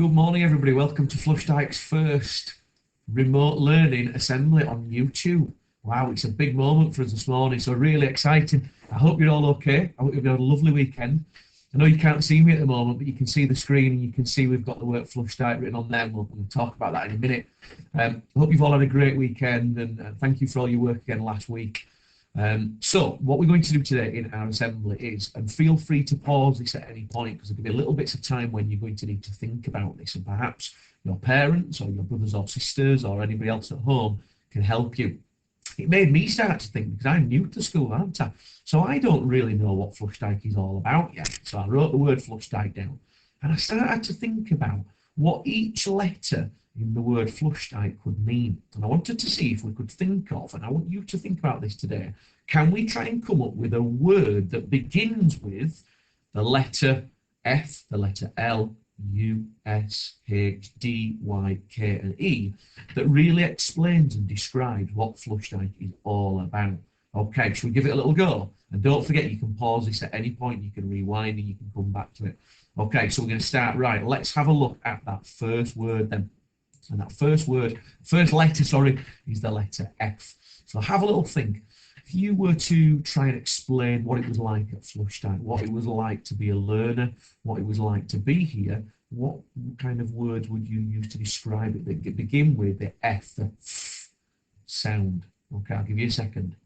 Good morning, everybody. Welcome to Flush Dyke's first remote learning assembly on YouTube. Wow, it's a big moment for us this morning, so really exciting. I hope you're all okay. I hope you've had a lovely weekend. I know you can't see me at the moment, but you can see the screen and you can see we've got the word Flush Dyke written on there. We'll talk about that in a minute. I hope you've all had a great weekend and thank you for all your work again last week. So what we're going to do today in our assembly is, and feel free to pause this at any point because there'll be little bits of time when you're going to need to think about this, and perhaps your parents or your brothers or sisters or anybody else at home can help you. It made me start to think, because I'm new to school, aren't I? So I don't really know what Flush Dyke is all about yet. So I wrote the word Flush Dyke down and I started to think about what each letter in the word Flush Dyke could mean. And I wanted to see if we could think of, and I want you to think about this today, can we try and come up with a word that begins with the letter F, the letter L, U, S, H, D, Y, K, and E that really explains and describes what Flush Dyke is all about. Okay, should we give it a little go? And don't forget, you can pause this at any point, you can rewind and you can come back to it. Okay, so we're going to start right. Let's have a look at that first word then. And that first letter, is the letter F. So have a little think. If you were to try and explain what it was like at Flush Dyke, what it was like to be a learner, what it was like to be here, what kind of words would you use to describe it that begin with the F, the F sound? Okay, I'll give you a second.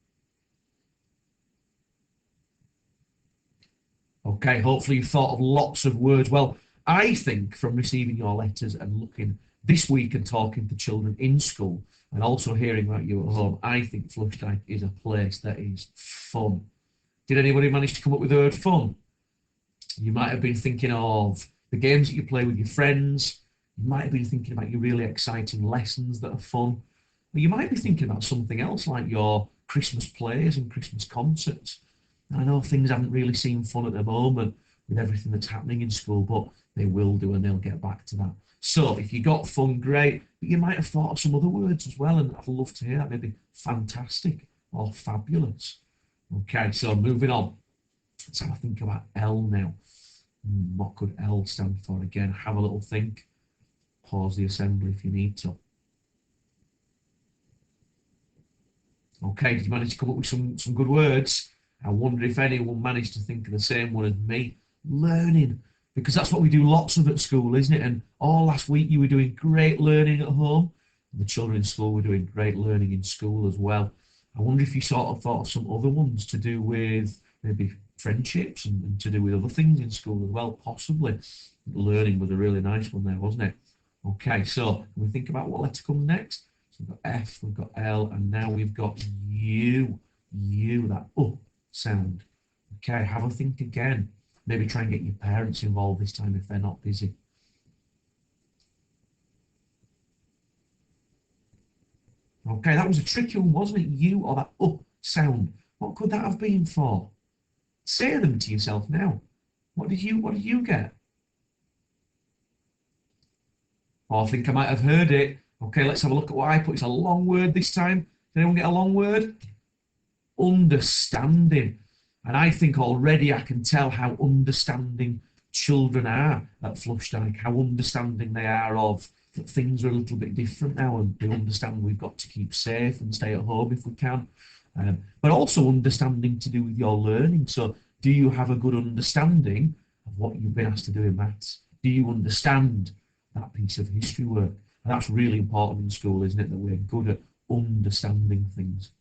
Okay, hopefully you've thought of lots of words. Well, I think from receiving your letters and looking this week and talking to children in school and also hearing about you at home, I think Flush Dyke is a place that is fun. Did anybody manage to come up with the word fun? You might have been thinking of the games that you play with your friends. You might have been thinking about your really exciting lessons that are fun. Or you might be thinking about something else like your Christmas plays and Christmas concerts. I know things haven't really seemed fun at the moment with everything that's happening in school, but they will do and they'll get back to that. So if you got fun, great, but you might have thought of some other words as well, and I'd love to hear that, maybe fantastic or fabulous. Okay, so moving on. Let's have a think about L now. What could L stand for? Again, have a little think. Pause the assembly if you need to. Okay, did you manage to come up with some good words? I wonder if anyone managed to think of the same one as me. Learning, because that's what we do lots of at school, isn't it? And all last week you were doing great learning at home. And the children in school were doing great learning in school as well. I wonder if you sort of thought of some other ones to do with maybe friendships and to do with other things in school as well, possibly. Learning was a really nice one there, wasn't it? Okay, so we think about what letter comes next. So we've got F, we've got L, and now we've got U. U, that sound. Okay, have a think again. Maybe try and get your parents involved this time if they're not busy. Okay, that was a tricky one, wasn't it? You or that sound. What could that have been for? Say them to yourself now. What did you get? Oh, I think I might have heard it. Okay, let's have a look at what I put. It's a long word this time. Did anyone get a long word? Understanding. And I think already I can tell how understanding children are at Flush Dyke, how understanding they are of that things are a little bit different now, and they understand we've got to keep safe and stay at home if we can. But also understanding to do with your learning. So do you have a good understanding of what you've been asked to do in maths? Do you understand that piece of history work? And that's really important in school, isn't it, that we're good at understanding things.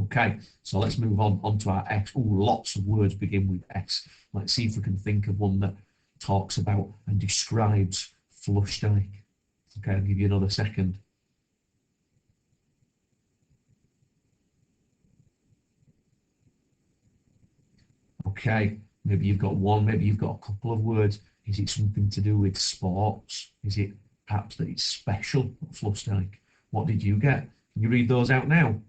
Okay, so let's move on to our X. Oh, lots of words begin with X. Let's see if we can think of one that talks about and describes Flush Dyke. Okay, I'll give you another second. Okay, maybe you've got one, maybe you've got a couple of words. Is it something to do with sports? Is it perhaps that it's special at Flush Dyke? What did you get? Can you read those out now?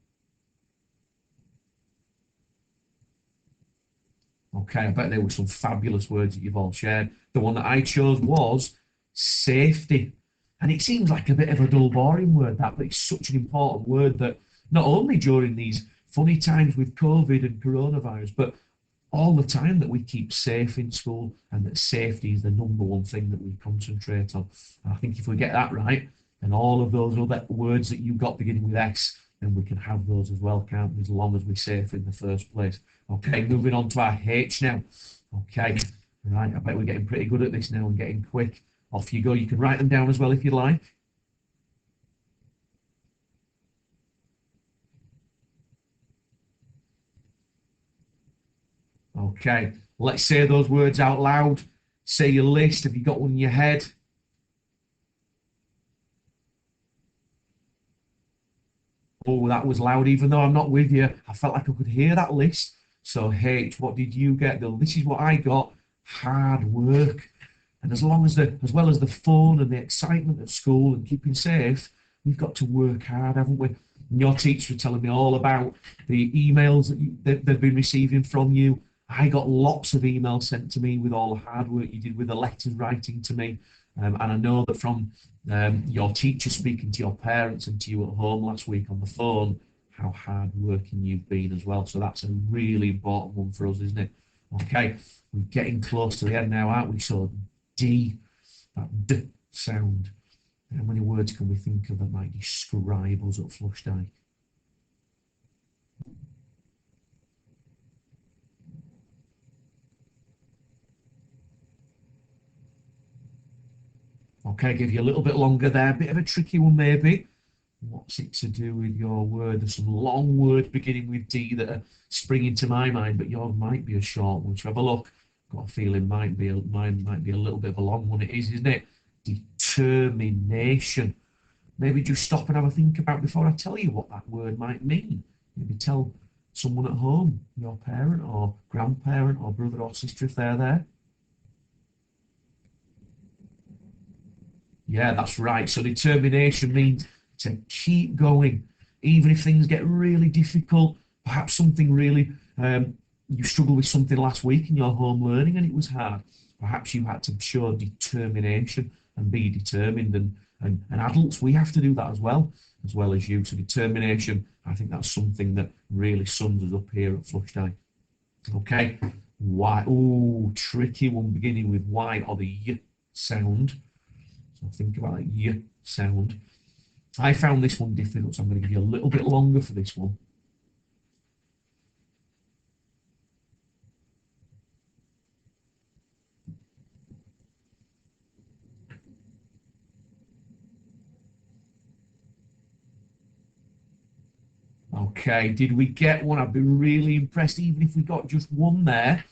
Okay, I bet there were some fabulous words that you've all shared. The one that I chose was safety. And it seems like a bit of a dull, boring word, that, but it's such an important word that not only during these funny times with COVID and coronavirus, but all the time that we keep safe in school and that safety is the number one thing that we concentrate on. And I think if we get that right, then all of those other words that you got beginning with S, then we can have those as well, can't we, as long as we're safe in the first place. Okay, moving on to our H now. Okay, right, I bet we're getting pretty good at this now and getting quick. Off you go. You can write them down as well if you like. Okay, let's say those words out loud. Say your list. Have you got one in your head? Oh, that was loud. Even though I'm not with you, I felt like I could hear that list. So, H, what did you get? This is what I got. Hard work. And as long as as well as the fun and the excitement of school and keeping safe, we've got to work hard, haven't we? And your teacher was telling me all about the emails that they've been receiving from you. I got lots of emails sent to me with all the hard work you did with the letters writing to me. And I know that from your teacher speaking to your parents and to you at home last week on the phone, how hard working you've been as well. So that's a really important one for us, isn't it? Okay, we're getting close to the end now, aren't we? So D, that D sound. How many words can we think of that might describe us at Flush Dyke? Okay, give you a little bit longer there. Bit of a tricky one, maybe. What's it to do with your word? There's some long words beginning with D that are springing to my mind, but yours might be a short one. So have a look. Got a feeling mine might be a little bit of a long one. It is, isn't it? Determination. Maybe just stop and have a think about before I tell you what that word might mean. Maybe tell someone at home, your parent or grandparent or brother or sister if they're there. Yeah, that's right. So determination means to keep going, even if things get really difficult. Perhaps something really, you struggled with something last week in your home learning and it was hard. Perhaps you had to show determination and be determined. And adults, we have to do that as well as you. So determination, I think that's something that really sums us up here at Flush Dyke. Okay. Why? Oh, tricky one beginning with Y or the Y sound. So think about that Y sound. I found this one difficult, so I'm going to give you a little bit longer for this one. Okay, did we get one? I've been really impressed, even if we got just one there.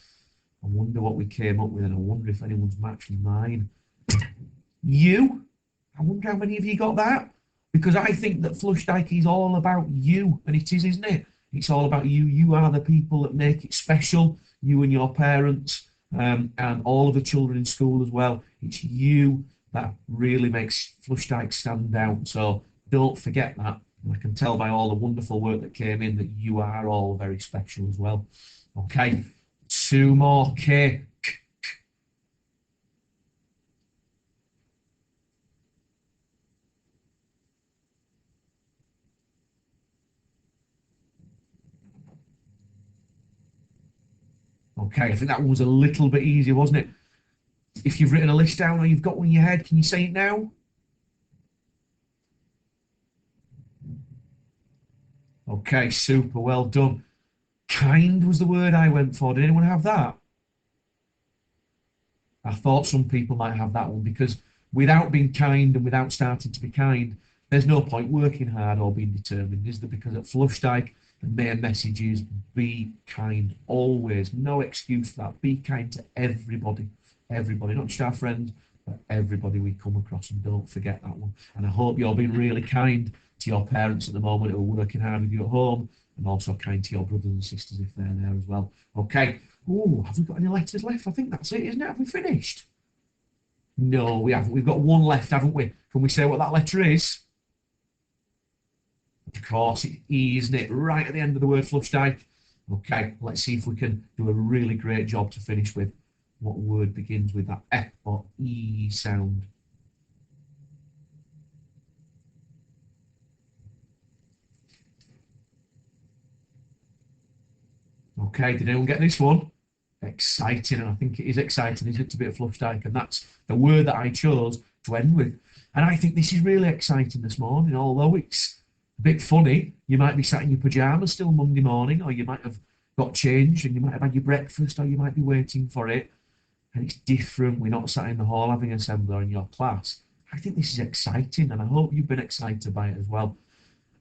I wonder what we came up with, and I wonder if anyone's matching mine. You? I wonder how many of you got that? Because I think that Flush Dyke is all about you, and it is, isn't it? It's all about you. You are the people that make it special, you and your parents, and all of the children in school as well. It's you that really makes Flush Dyke stand out. So don't forget that. And I can tell by all the wonderful work that came in that you are all very special as well. Okay, two more K. Okay, I think that one was a little bit easier, wasn't it? If you've written a list down or you've got one in your head, can you say it now? Okay, super, well done. Kind was the word I went for. Did anyone have that? I thought some people might have that one because without being kind and without starting to be kind, there's no point working hard or being determined, is there? Because at Flush Dyke, the main message is be kind always. No excuse for that. Be kind to everybody. Everybody, not just our friends, but everybody we come across. And don't forget that one. And I hope you're being really kind to your parents at the moment who are working hard with you at home and also kind to your brothers and sisters if they're there as well. Okay. Oh, have we got any letters left? I think that's it, isn't it? Have we finished? No, we haven't. We've got one left, haven't we? Can we say what that letter is? Of course, it's E, isn't it? Right at the end of the word Flush Dyke. Okay, let's see if we can do a really great job to finish with. What word begins with that F or E sound? Okay, did anyone get this one? exciting, and I think it is exciting, isn't it, to be at Flush Dyke? And that's the word that I chose to end with. And I think this is really exciting this morning, although it's a bit funny. You might be sat in your pajamas still Monday morning, or you might have got changed and you might have had your breakfast, or you might be waiting for it. And it's different. We're not sat in the hall having assembly or in your class. I think this is exciting, and I hope you've been excited by it as well.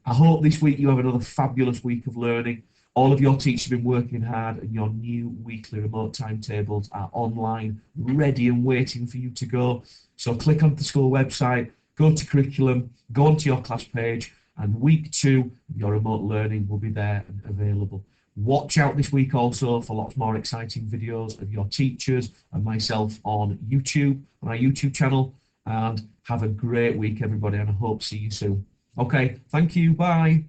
I hope this week you have another fabulous week of learning. All of your teachers have been working hard, and your new weekly remote timetables are online, ready and waiting for you to go. So click onto the school website, go to curriculum, go onto your class page, and week 2, your remote learning will be there and available. Watch out this week also for lots more exciting videos of your teachers and myself on YouTube, on our YouTube channel. And have a great week, everybody, and I hope to see you soon. Okay, thank you. Bye.